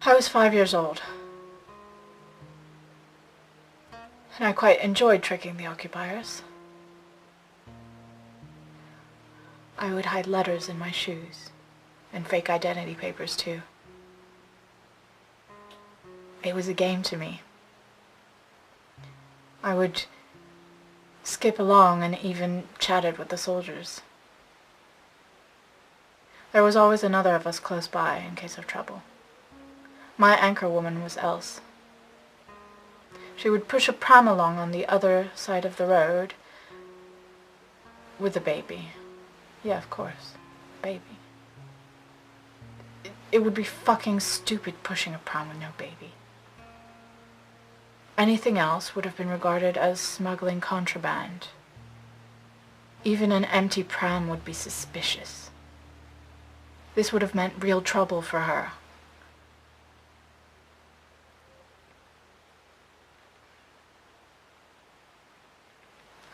I was 5 years old, and I quite enjoyed tricking the occupiers. I would hide letters in my shoes, and fake identity papers too. It was a game to me. I would skip along and even chatted with the soldiers. There was always another of us close by in case of trouble. My anchor woman was Else. She would push a pram along on the other side of the road with a baby. Yeah, of course, baby. It would be fucking stupid pushing a pram with no baby. Anything else would have been regarded as smuggling contraband. Even an empty pram would be suspicious. This would have meant real trouble for her.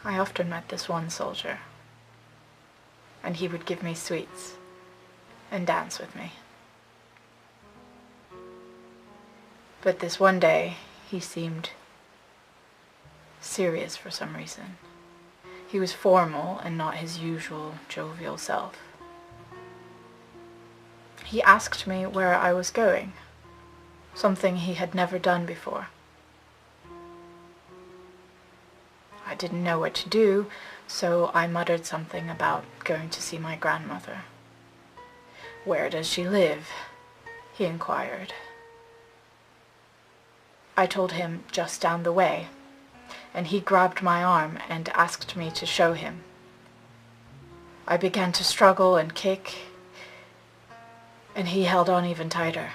I often met this one soldier, and he would give me sweets and dance with me. But this one day, he seemed serious for some reason. He was formal and not his usual jovial self. He asked me where I was going, something he had never done before. I didn't know what to do, so I muttered something about going to see my grandmother. "Where does she live?" he inquired. I told him just down the way, and he grabbed my arm and asked me to show him. I began to struggle and kick, and he held on even tighter.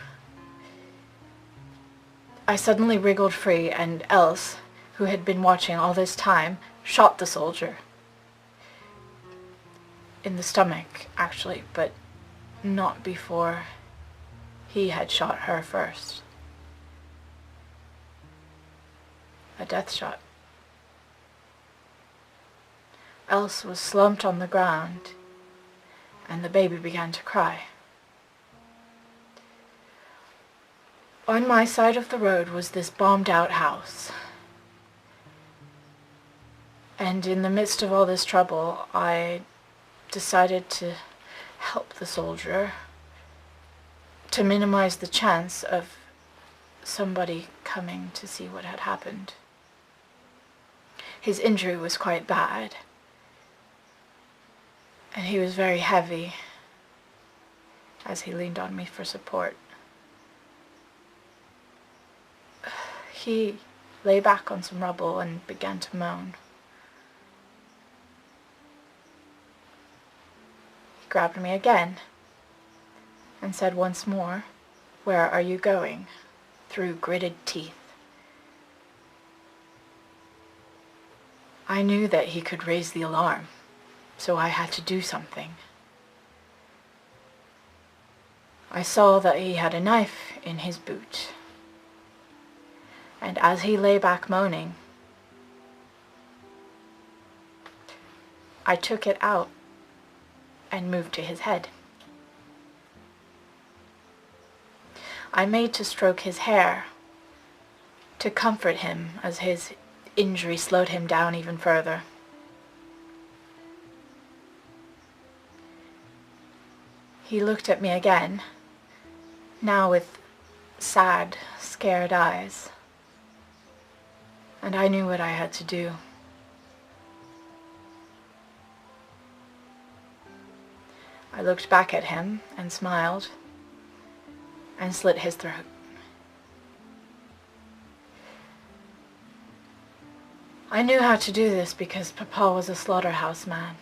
I suddenly wriggled free, and Else, who had been watching all this time, shot the soldier. In the stomach, actually, but not before he had shot her first. A death shot. Else was slumped on the ground, and the baby began to cry. On my side of the road was this bombed-out house. And in the midst of all this trouble, I decided to help the soldier, to minimize the chance of somebody coming to see what had happened. His injury was quite bad, and he was very heavy as he leaned on me for support. He lay back on some rubble and began to moan. He grabbed me again and said once more, "Where are you going?" through gritted teeth. I knew that he could raise the alarm, so I had to do something. I saw that he had a knife in his boot, and as he lay back moaning, I took it out and moved to his head. I made to stroke his hair, to comfort him as his injury slowed him down even further. He looked at me again, now with sad, scared eyes, and I knew what I had to do. I looked back at him and smiled and slit his throat. I knew how to do this because Papa was a slaughterhouse man.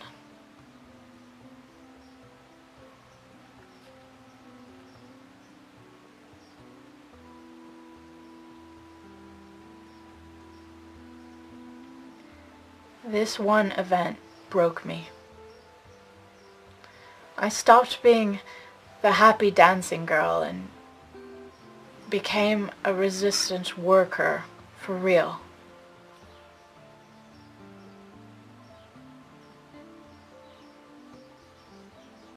This one event broke me. I stopped being the happy dancing girl and became a resistance worker for real.